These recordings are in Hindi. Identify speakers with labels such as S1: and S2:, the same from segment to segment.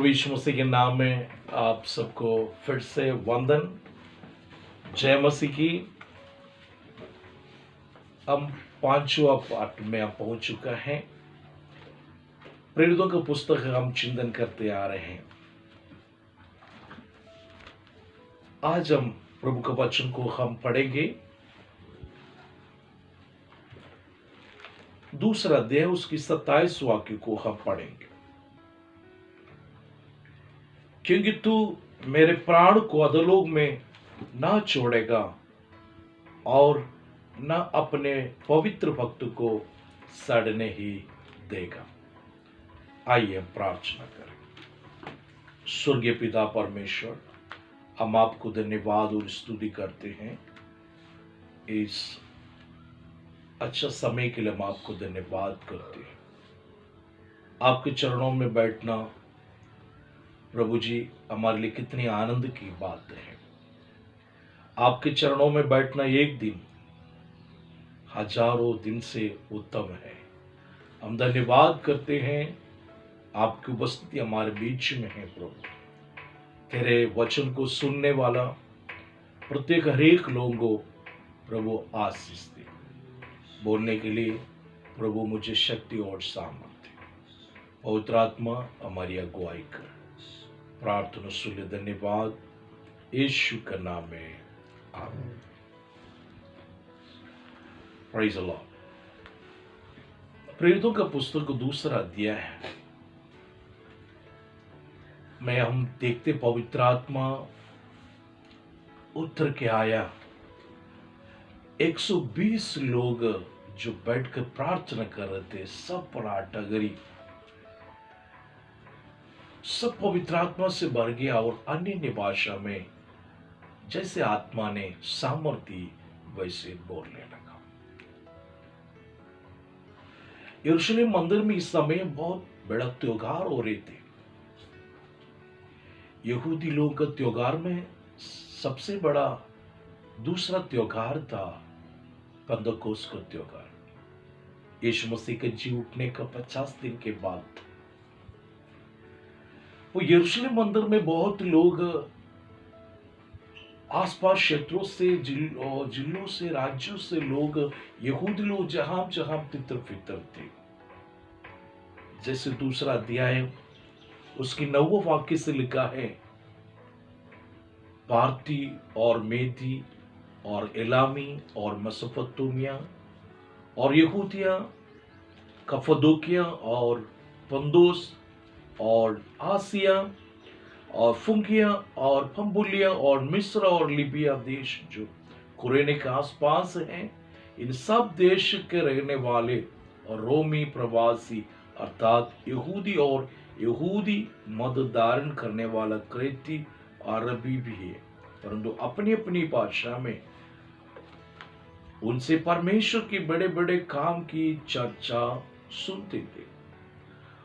S1: प्रभु यीशु मसीह के नाम में आप सबको फिर से वंदन। जय मसीह की। हम पांचवा पाठ में हम पहुंच चुका है। प्रेरितों का पुस्तक हम चिंतन करते आ रहे हैं। आज हम प्रभु का वचन को हम पढ़ेंगे। दूसरा अध्याय उसकी 27 वाक्य को हम पढ़ेंगे। क्योंकि तू मेरे प्राण को अधोलोक में ना छोड़ेगा और न अपने पवित्र भक्त को सड़ने ही देगा। आइए हम प्रार्थना करें। स्वर्गीय पिता परमेश्वर, हम आपको धन्यवाद और स्तुति करते हैं। इस अच्छा समय के लिए हम आपको धन्यवाद करते हैं। आपके चरणों में बैठना प्रभु जी हमारे लिए कितनी आनंद की बात है। आपके चरणों में बैठना एक दिन हजारों दिन से उत्तम है। हम धन्यवाद करते हैं, आपकी उपस्थिति हमारे बीच में है। प्रभु तेरे वचन को सुनने वाला प्रत्येक हरेक लोगों को प्रभु आशीष दे। बोलने के लिए प्रभु मुझे शक्ति और सामर्थ्य, पवित्र आत्मा हमारी अगुवाई कर। प्रार्थना सुन ले। धन्यवाद यीशु के नाम में, आमीन। Praise the Lord. प्रेरितों का पुस्तक दूसरा अध्याय है में हम देखते पवित्र आत्मा उतर के आया। 120 लोग जो बैठकर प्रार्थना कर रहे थे, सब पर आटागरी, सब पवित्र आत्मा से भर गया और अन्य भाषा में जैसे आत्मा ने सामर्थ्य वैसे बोलने लगा। यरूशलेम मंदिर में इस समय बहुत बड़ा त्योहार हो रहे थे। यहूदी लोगों का त्योहार में सबसे बड़ा दूसरा त्योहार था पेंतकोस्त का त्योहार। यीशु मसीह के जी उठने का 50 दिन के बाद वो यरूशलेम मंदिर में बहुत लोग आसपास क्षेत्रों से, जिलों से, राज्यों से लोग, यहूदी लोग जहां जहां तितर फितर थे। जैसे दूसरा अध्याय उसकी 9वें वाक्य से लिखा है, पार्थी और मेदी और एलामी और मेसोपोटामिया और यहूदिया, कप्पदोकिया और पंदोस और आसिया और फुंकिया और पंबुलिया और मिस्र और लिबिया देश जो कुरेने के आसपास हैं, इन सब देश के रहने वाले और रोमी प्रवासी अर्थात यहूदी और यहूदी मद धारण करने वाला क्रेती अरबी भी है, परंतु अपनी अपनी भाषा में उनसे परमेश्वर के बड़े बड़े काम की चर्चा सुनते थे।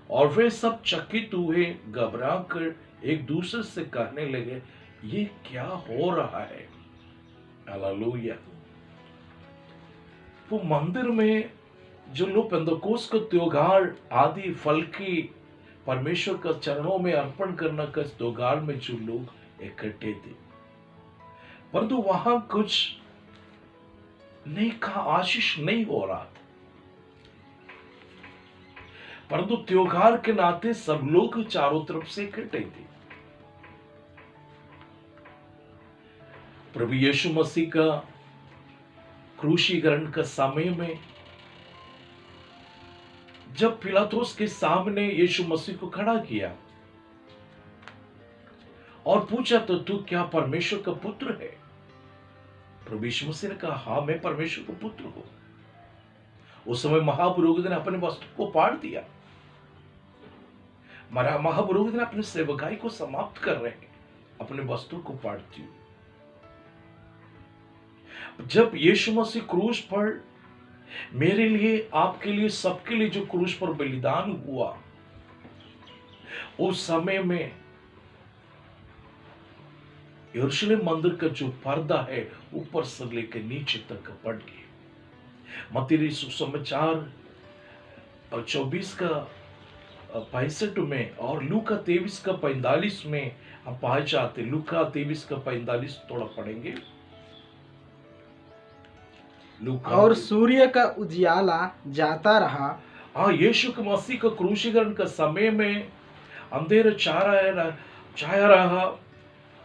S1: और वे सब चकित हुए, घबरा कर एक दूसरे से कहने लगे, ये क्या हो रहा है। हालेलुया। वो मंदिर में जो लोग पेंतकोस्त का त्योहार आदि फल की परमेश्वर का चरणों में अर्पण करना का त्योहार में जो लोग इकट्ठे थे, परंतु वहां कुछ नहीं का आशीष नहीं हो रहा था। परंतु त्योहार के नाते सब लोग चारों तरफ से इकट्ठे थे। प्रभु यीशु मसीह का क्रूसीकरण का समय में जब पिलातुस के सामने यीशु मसीह को खड़ा किया और पूछा, तो तू क्या परमेश्वर का पुत्र है? प्रभु यीशु मसीह ने कहा, हाँ मैं परमेश्वर का पुत्र हूं। उस समय महापुरोहित ने अपने वस्त्र को फाड़ दिया। महापुरोहित ने अपने सेवकाई को समाप्त कर रहे हैं, अपने वस्त्र को फाड़ती हुई। जब यीशु मसीह क्रूस पर मेरे लिए, आपके लिए, सबके लिए जो क्रूस पर बलिदान हुआ, उस समय में यरूशलेम मंदिर का जो पर्दा है ऊपर से लेकर नीचे तक पड़ गया। मत्ती सुसमाचार 24 का 65 में और लूका 23 का 45 में हम पाए जाते। लूका 23 का 45 थोड़ा पढ़ेंगे। लूका
S2: और सूर्य का उजियाला जाता रहा।
S1: हाँ, यीशु के मसीह का क्रूसीकरण का समय में अंधेरा छाया रहा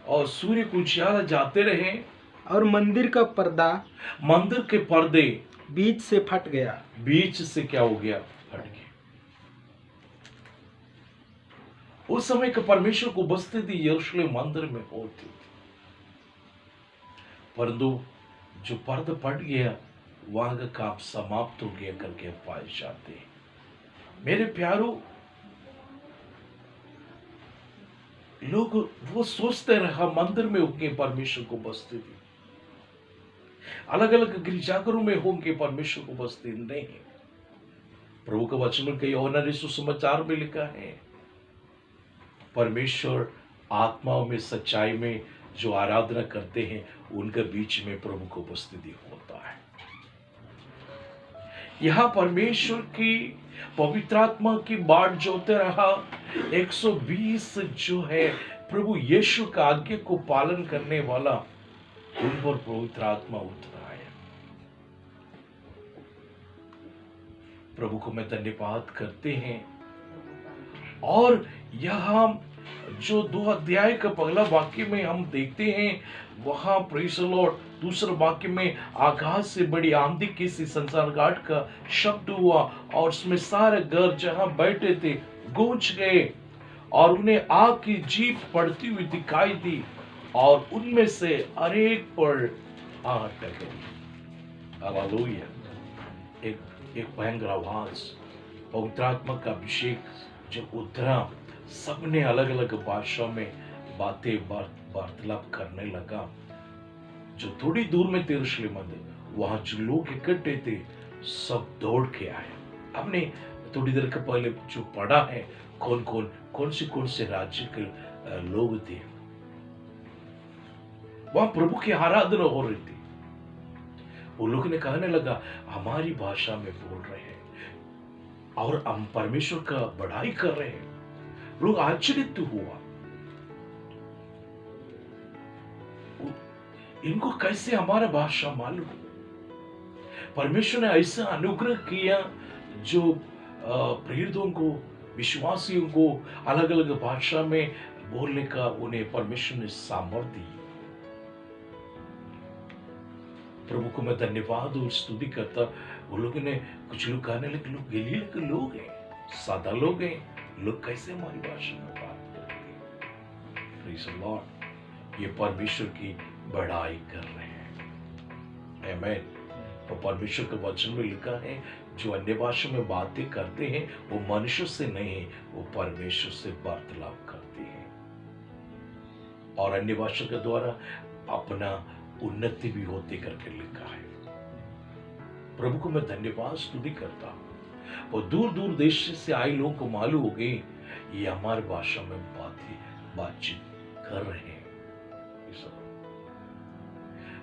S1: और सूर्य को उजियाला जाते रहे।
S2: और मंदिर का पर्दा
S1: मंदिर के पर्दे
S2: बीच से फट गया।
S1: बीच से क्या हो गया? फट गया। उस समय के परमेश्वर को उपस्थिति यरूशलेम मंदिर में होती थी, परंतु जो पर्दा फट गया वहां का काम समाप्त हो गया करके पाए जाते हैं। मेरे प्यारो, लोग वो सोचते रहा मंदिर में होंगे परमेश्वर को उपस्थिति, अलग अलग गिरजाघरों में होंगे परमेश्वर को उपस्थिति। नहीं, प्रभु का वचन में कई और सुसमाचार में लिखा है, परमेश्वर आत्माओं में सच्चाई में जो आराधना करते हैं उनके बीच में प्रभु को उपस्थिति होता है। यहां परमेश्वर की पवित्र आत्मा की बाट जोते रहा 120 जो है प्रभु यीशु का आज्ञा को पालन करने वाला, उन पर पवित्र आत्मा उतरा है। प्रभु को मैं धन्यवाद करते हैं। और यहां जो 2 अध्याय का पहला वाक्य में हम देखते हैं, वहां प्रेज़ द लॉर्ड, दूसरे वाक्य में आकाश से बड़ी आंधी की सी संसार घाट का शब्द हुआ और उसमें सारे घर जहां बैठे थे गूंज गए और उन्हें आग की जीप पड़ती हुई दिखाई दी और उनमें से अनेक पर आग टकराई। हालेलुया। एक भयंकर आवाज, पवित्र आत्मा का अभिषेक जो उतरा, सबने अलग अलग भाषा में बातें वार्तालाप करने लगा। जो थोड़ी दूर में थे यरूशलेम मंदिर, वहां जो लोग इकट्ठे थे सब दौड़ के आए। हमने थोड़ी देर के पहले जो पढ़ा है, कौन से राज्य के लोग थे, वहां प्रभु की आराधना हो रही थी। वो लोग ने कहने लगा, हमारी भाषा में बोल रहे हैं और हम परमेश्वर का बढ़ाई कर रहे हैं। लोग आश्चर्यित हुआ, इनको कैसे हमारा भाषा मालूम? परमेश्वर ने ऐसा अनुग्रह किया जो प्रेरितों को, विश्वासियों को अलग अलग भाषा में बोलने का उन्हें परमेश्वर ने सामर्थ्य दी। प्रभु को मैं धन्यवाद और स्तुति करता। वो लोगों ने, कुछ लोग कहने लगे, लोग गलील के लोग हैं, सादा लोग हैं, लोग कैसे हमारी भाषा में बात करेंगे? Praise the Lord. ये परमेश्वर की बढ़ाई कर रहे हैं। आमीन। तो परमेश्वर के वचन में लिखा है, जो अन्य भाषा में बातें करते हैं वो मनुष्य से नहीं, वो परमेश्वर से वार्तालाप करते हैं और अन्य भाषा के द्वारा अपना उन्नति भी होती करके लिखा है। प्रभु को मैं धन्यवाद स्तुति करता हूं। और दूर दूर देश से आए लोगों को मालूम हो गई ये हमारी भाषा में बातचीत कर रहे हैं।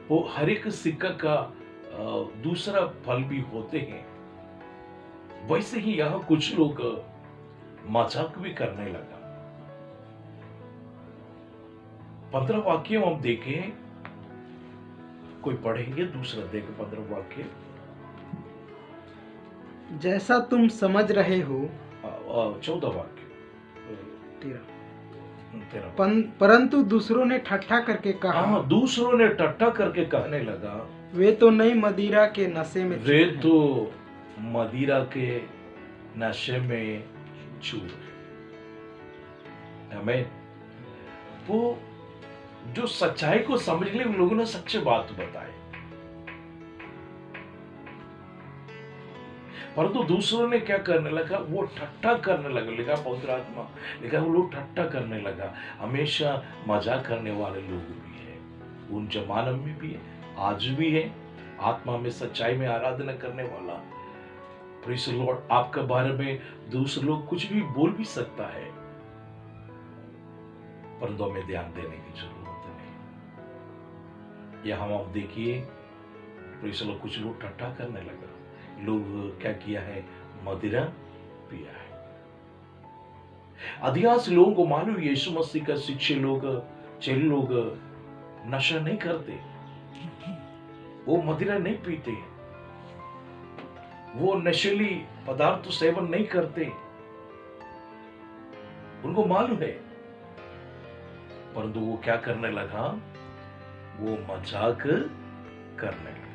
S1: वो हर एक सिक्का का दूसरा फल भी होते हैं। वैसे ही यहां कुछ लोग मजाक भी करने लगा। 15 वाक्य हम देखें, कोई पढ़ेंगे? दूसरा देखें 15 वाक्य।
S2: जैसा तुम समझ रहे हो।
S1: 14 वाक्य।
S2: परंतु दूसरों ने ठट्ठा करके कहा।
S1: हाँ, दूसरों ने ठट्ठा करके कहने लगा,
S2: वे तो नई मदिरा के नशे में
S1: वे तो मदिरा के नशे में चूर है। हमें वो जो सच्चाई को समझ लिए उन लोगों ने सच्चे बात बताए, परंतु दूसरों ने क्या करने लगा? वो ठट्ठा करने लगा। लिखा पवित्र आत्मा, लिखा वो लोग ठट्ठा करने लगा। हमेशा मजाक करने वाले लोग भी है, उन जमाने में भी है, आज भी है। आत्मा में सच्चाई में आराधना करने वाला, प्रेज़ द लॉर्ड, आपके बारे में दूसरे लोग कुछ भी बोल भी सकता है, परंतु हमें ध्यान देने की जरूरत नहीं। यहां आप देखिए, प्रेज़ द लॉर्ड, कुछ लोग ठट्ठा करने लगा। लोग क्या किया है? मदिरा पिया है। अधिकांश लोगों को मालूम यीशु मसीह का शिष्य लोग, चेले लोग नशा नहीं करते, वो मदिरा नहीं पीते, वो नशीली पदार्थ सेवन नहीं करते, उनको मालूम है। परंतु वो क्या करने लगा? वो मजाक करने लगा।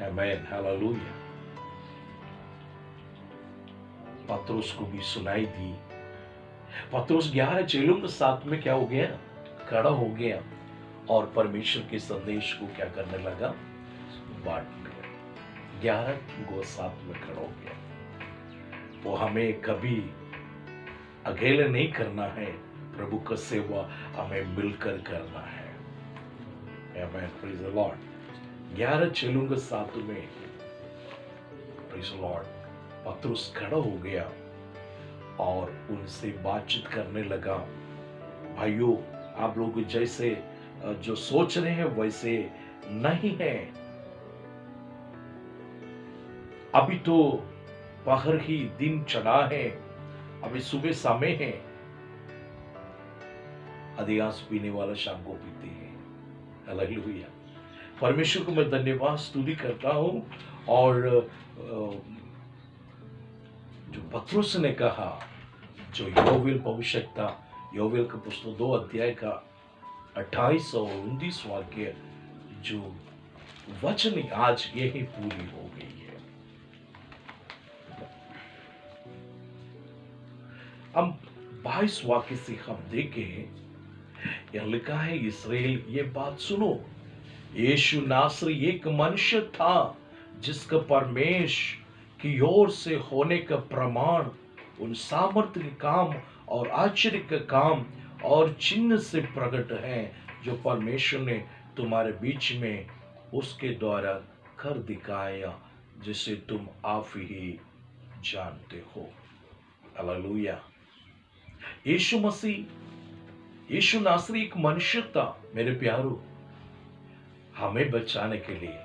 S1: आमीन, हालेलुया। पतरस को भी सुनाई दी। पतरस 11 चेलों के साथ में क्या हो गया? खड़ा हो गया और परमेश्वर के संदेश को क्या करने लगा? बांटने लगा। 11 को साथ में खड़ा हो गया। वो हमें कभी अकेले नहीं करना है, प्रभु का सेवा हमें मिलकर करना है। आमीन, प्रेज द लॉर्ड। 11 चेलों के साथ में प्रेज द लॉर्ड पतरस खड़ा हो गया और उनसे बातचीत करने लगा। भाइयों, आप लोग जैसे जो सोच रहे हैं वैसे नहीं है। अभी तो पहर ही दिन चढ़ा है, अभी सुबह समय है। अधिकांश पीने वाला शाम को पीते हैं। हालेलुया। परमेश्वर को मैं धन्यवाद स्तुति करता हूं। और जो पतरस ने कहा, जो योवेल भविष्यवक्ता, योवेल का पुस्तक 2 अध्याय का 28 और 29 वाक्य जो वचन आज यही पूरी हो गई है। अब 22 वाक्य से हम देखें, यह लिखा है, इस्राएल ये बात सुनो, यीशु नासरी एक मनुष्य था जिसका परमेश्वर की ओर से होने का प्रमाण उन सामर्थ्य के काम और आश्चर्य के काम और चिन्ह से प्रकट है जो परमेश्वर ने तुम्हारे बीच में उसके द्वारा कर दिखाया, जिसे तुम आप ही जानते हो। हालेलुया। यीशु मसीह, यीशु नासरी एक मनुष्य था। मेरे प्यारों, हमें बचाने के लिए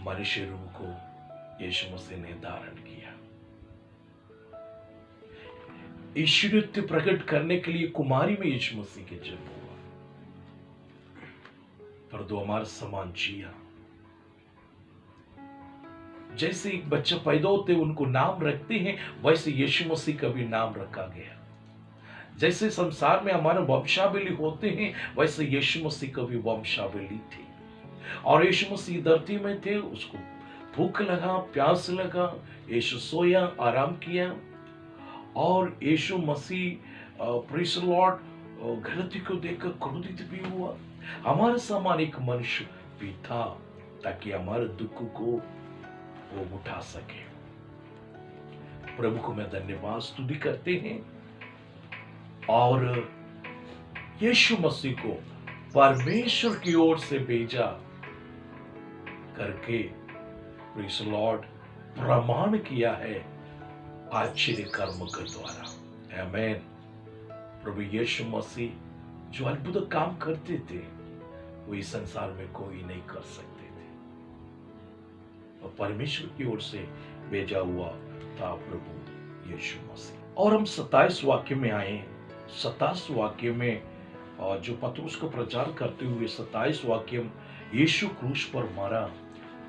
S1: मनुष्य रूप को यीशु मसीह ने धारण किया। ईश्वरत्व प्रकट करने के लिए कुमारी में यीशु मसीह के जन्म हुआ, पर दो हमारे समान जिया। जैसे एक बच्चा पैदा होते उनको नाम रखते हैं, वैसे यीशु मसीह का भी नाम रखा गया। जैसे संसार में हमारे वंशावली होते हैं, वैसे यीशु मसीह का भी वंशावली थी। और यीशु मसीह धरती में थे, उसको भूख लगा, प्यास लगा, यीशु सोया, आराम किया। और यीशु मसीह प्रेज़ द लॉर्ड गलती को देखकर क्रोधित भी हुआ। हमारे समान एक मनुष्य भी था ताकि हमारे दुख को वो उठा सके। प्रभु को मैं धन्यवाद स्तुति करते हैं। और यीशु मसीह को परमेश्वर की ओर से भेजा करके प्रेज़ द लॉर्ड प्रमाण किया है आश्चर्य कर्म के द्वारा। आमीन। प्रभु यीशु मसीह जो अद्भुत काम करते थे, वो इस संसार में कोई नहीं कर सकते थे। और परमेश्वर की ओर से भेजा हुआ था प्रभु यीशु मसीह। और हम 27 वाक्य में आए। 27 वाक्य में जो पतरस को प्रचार करते हुए 27 वाक्य, यीशु क्रूस पर मरा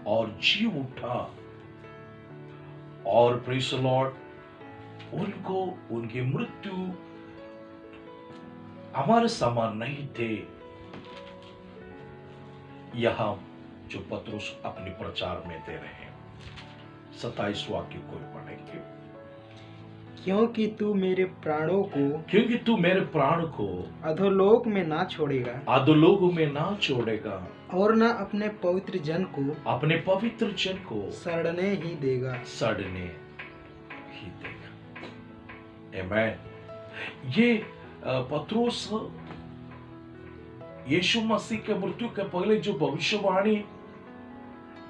S1: और जी उठा। और प्रेज़ द लॉर्ड, उनको उनकी मृत्यु हमारे समान नहीं थे। यहां जो पतरस अपने प्रचार में दे रहे हैं, 27 वाक्य को पढ़ेंगे।
S2: क्योंकि तू मेरे प्राणों को अधोलोक में ना छोड़ेगा,
S1: अधोलोक में ना छोड़ेगा,
S2: और ना अपने पवित्र जन को सड़ने ही देगा।
S1: आमीन। ये पतरस यीशु मसीह के मृत्यु के पहले जो भविष्यवाणी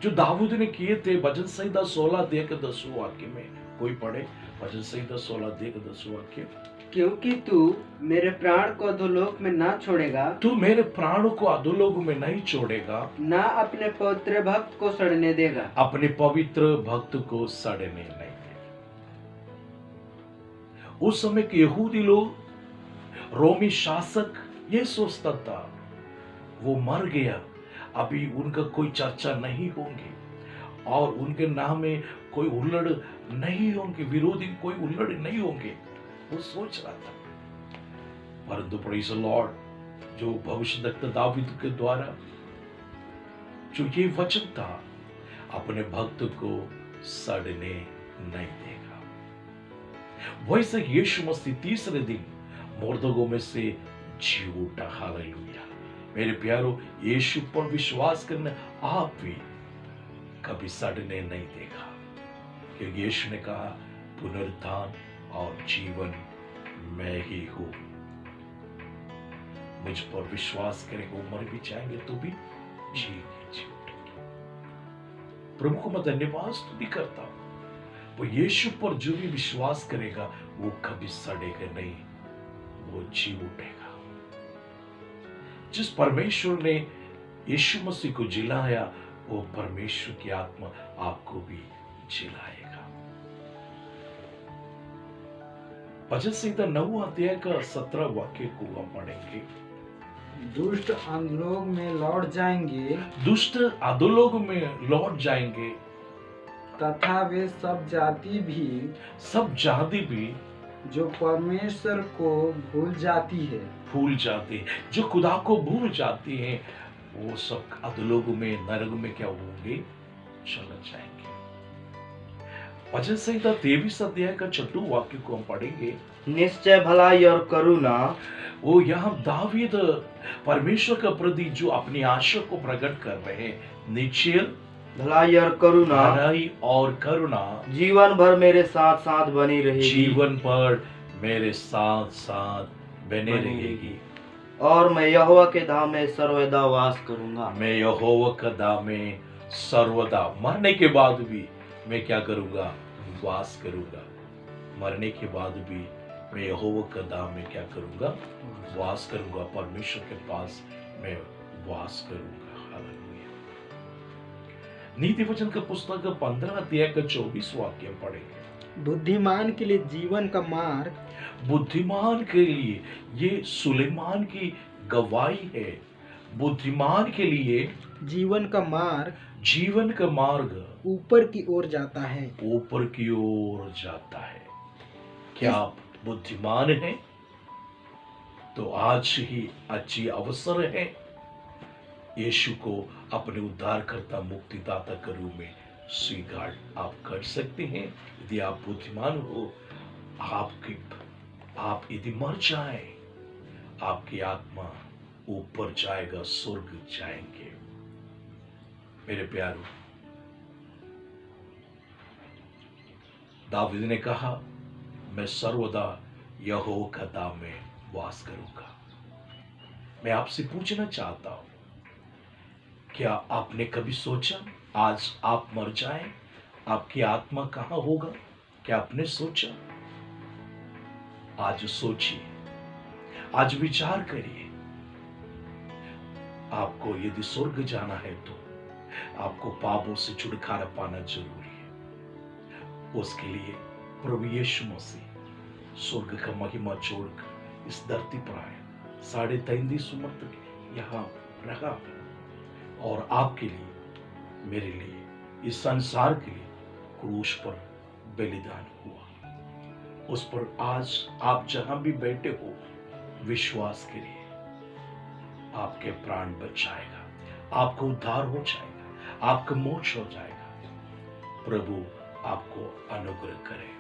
S1: जो दाऊद ने किए थे, भजन संहिता 16 अध्याय के 10 वाक्य में, कोई पढ़े भजन संहिता 16 अध्याय के 10 वाक्य।
S3: क्योंकि तू मेरे प्राण को अधोलोक में ना छोड़ेगा,
S1: तू मेरे प्राण को अधोलोक में नहीं छोड़ेगा,
S3: ना अपने पवित्र भक्त को सड़ने देगा।
S1: अपने पवित्र भक्त को सड़ने नहीं देगा। उस समय के यहूदी लोग, रोमी शासक ये सोचता था वो मर गया, अभी उनका कोई चर्चा नहीं होंगे और उनके नाम में कोई उल्लड़ नहीं होंगे, विरोधी कोई उल्लड़ नहीं होंगे, वो सोच रहा था। परंतु प्रेज़ द लॉर्ड, जो भविष्यद्वक्ता दाऊद के द्वारा जो ये वचन था, अपने भक्त को सड़ने नहीं देगा। वैसे यीशु मसीह तीसरे दिन मुर्दों में से जी उठा। हालेलुया। मेरे प्यारो, यीशु पर विश्वास करने आप भी कभी सड़ने नहीं देगा, क्योंकि यीशु ने कहा पुनरुत्थान और जीवन मैं ही हूं। मुझ पर विश्वास करेगा, मर भी जाएंगे तो भी जी उठेंगे। प्रभु को मैं धन्यवाद स्तुति करता हूं। वो यीशु पर जो भी विश्वास करेगा वो कभी सड़ेगा नहीं, वो जी उठेगा। जिस परमेश्वर ने यीशु मसीह को जिलाया, वो परमेश्वर की आत्मा आपको भी जिलाएगा। भजन संहिता 9 अध्याय का 17 वाक्य को हम पढ़ेंगे।
S2: दुष्ट अधोलोक में लौट जाएंगे,
S1: दुष्ट अधोलोक में लौट जाएंगे,
S2: तथा वे सब जाति भी जो परमेश्वर को भूल जाती है,
S1: जो खुदा को भूल जाती हैं, वो सब अधोलोक में, नरक में क्या होंगे? चले जाएंगे। भजन संहिता 23 अध्याय का 6 वाक्य को हम पढ़ेंगे।
S3: निश्चय भलाई और करुणा,
S1: वो यहाँ दावीद परमेश्वर का प्रति जो अपनी आशा को प्रकट कर रहे हैं, निश्चय
S3: भलाई और करुणा जीवन भर मेरे साथ साथ बनी रहेगी,
S1: जीवन भर मेरे साथ साथ बने रहेगी।
S3: और मैं यहोवा के धाम में सर्वदा वास करूंगा।
S1: मैं यहोवा का धाम में सर्वदा, मरने के बाद भी मैं क्या करूंगा? वास करूंगा। मरने के बाद भी मैं यहोवा का धाम में क्या करूंगा? वास करूंगा। परमेश्वर के पास मैं वास करूंगा। हालेलुया। नीति वचन का पुस्तक 15 अध्याय का 24 वाक्य पढ़ेंगे।
S2: बुद्धिमान के लिए जीवन का मार्ग,
S1: बुद्धिमान के लिए, ये सुलेमान की गवाही है। बुद्धिमान के लिए
S2: जीवन का मार्ग ऊपर की ओर जाता है,
S1: ऊपर की ओर जाता है। क्या आप बुद्धिमान हैं? तो आज ही अच्छी अवसर है यीशु को अपने उद्धारकर्ता मुक्तिदाता के रूप में स्वीकार आप कर सकते हैं। यदि आप बुद्धिमान हो, आप यदि मर जाए, आपकी आत्मा ऊपर जाएगा, स्वर्ग जाएंगे। मेरे प्यारो, दाऊद ने कहा मैं सर्वदा यहोवा का धाम में वास करूंगा। मैं आपसे पूछना चाहता हूं, क्या आपने कभी सोचा आज आप मर जाएं, आपकी आत्मा कहां होगा? क्या आपने सोचा? आज सोचिए, आज विचार करिए। आपको यदि स्वर्ग जाना है तो आपको पापों से छुटकारा पाना जरूरी है। उसके लिए प्रभु यीशु मसीह स्वर्ग का महिमा छोड़कर इस धरती पर आए, 33.5 उम्र तक यहाँ रहा और आपके लिए, मेरे लिए, इस संसार के लिए क्रूस पर बलिदान हुआ। उस पर आज आप जहां भी बैठे हो, विश्वास करिए, आपके प्राण बच जाएगा, आपको उद्धार हो जाएगा, आपका मोक्ष हो जाएगा। प्रभु आपको अनुग्रह करे।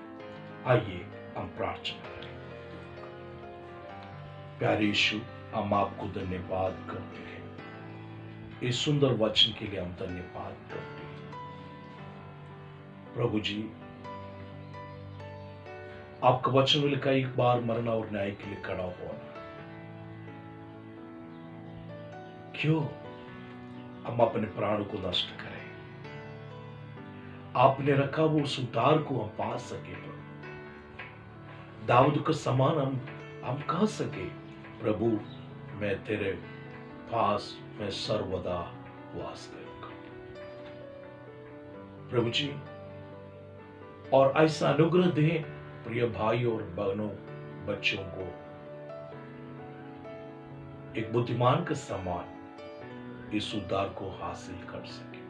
S1: आइए हम प्रार्थना करें। प्यारे यीशु, हम आपको धन्यवाद करते हैं, इस सुंदर वचन के लिए हम धन्यवाद करते हैं। प्रभु जी, आपका वचन में लिखा एक बार मरना और न्याय के लिए खड़ा होना। क्यों हम अपने प्राण को नष्ट करें? आपने रखा वो उस उद्धार को हम पा सके, दाऊद का समान हम कह सके, प्रभु मैं तेरे पास मैं सर्वदा वास करूंगा। प्रभु जी, और ऐसा अनुग्रह दे प्रिय भाई और बहनों, बच्चों को एक बुद्धिमान के समान इस उद्धार को हासिल कर सके।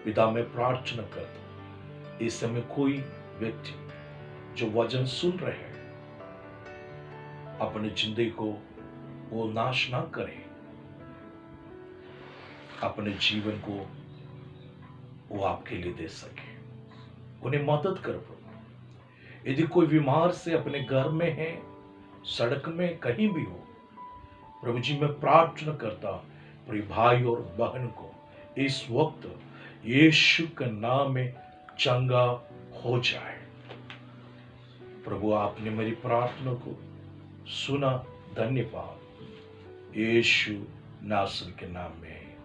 S1: पिता में प्रार्थना कर इस समय कोई व्यक्ति जो वचन सुन रहे हैं अपनी जिंदगी को वो नाश ना करे, अपने जीवन को वो आपके लिए दे सके, उन्हें मदद कर प्रभु। यदि कोई बीमार से अपने घर में है, सड़क में कहीं भी हो, प्रभु जी मैं प्रार्थना करता प्रिय भाई और बहन को इस वक्त यीशु के नाम में चंगा हो जाए। प्रभु आपने मेरी प्रार्थना को सुना, धन्यवाद यीशु नासर के नाम में,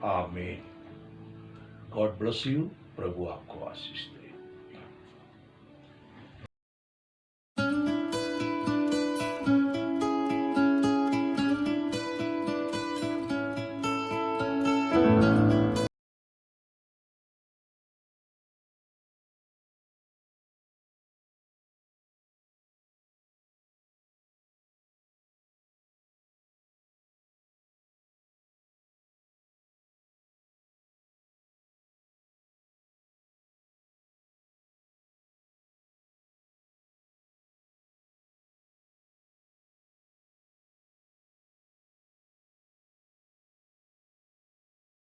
S1: आमीन। God bless you. प्रभु आपको आशीष दे।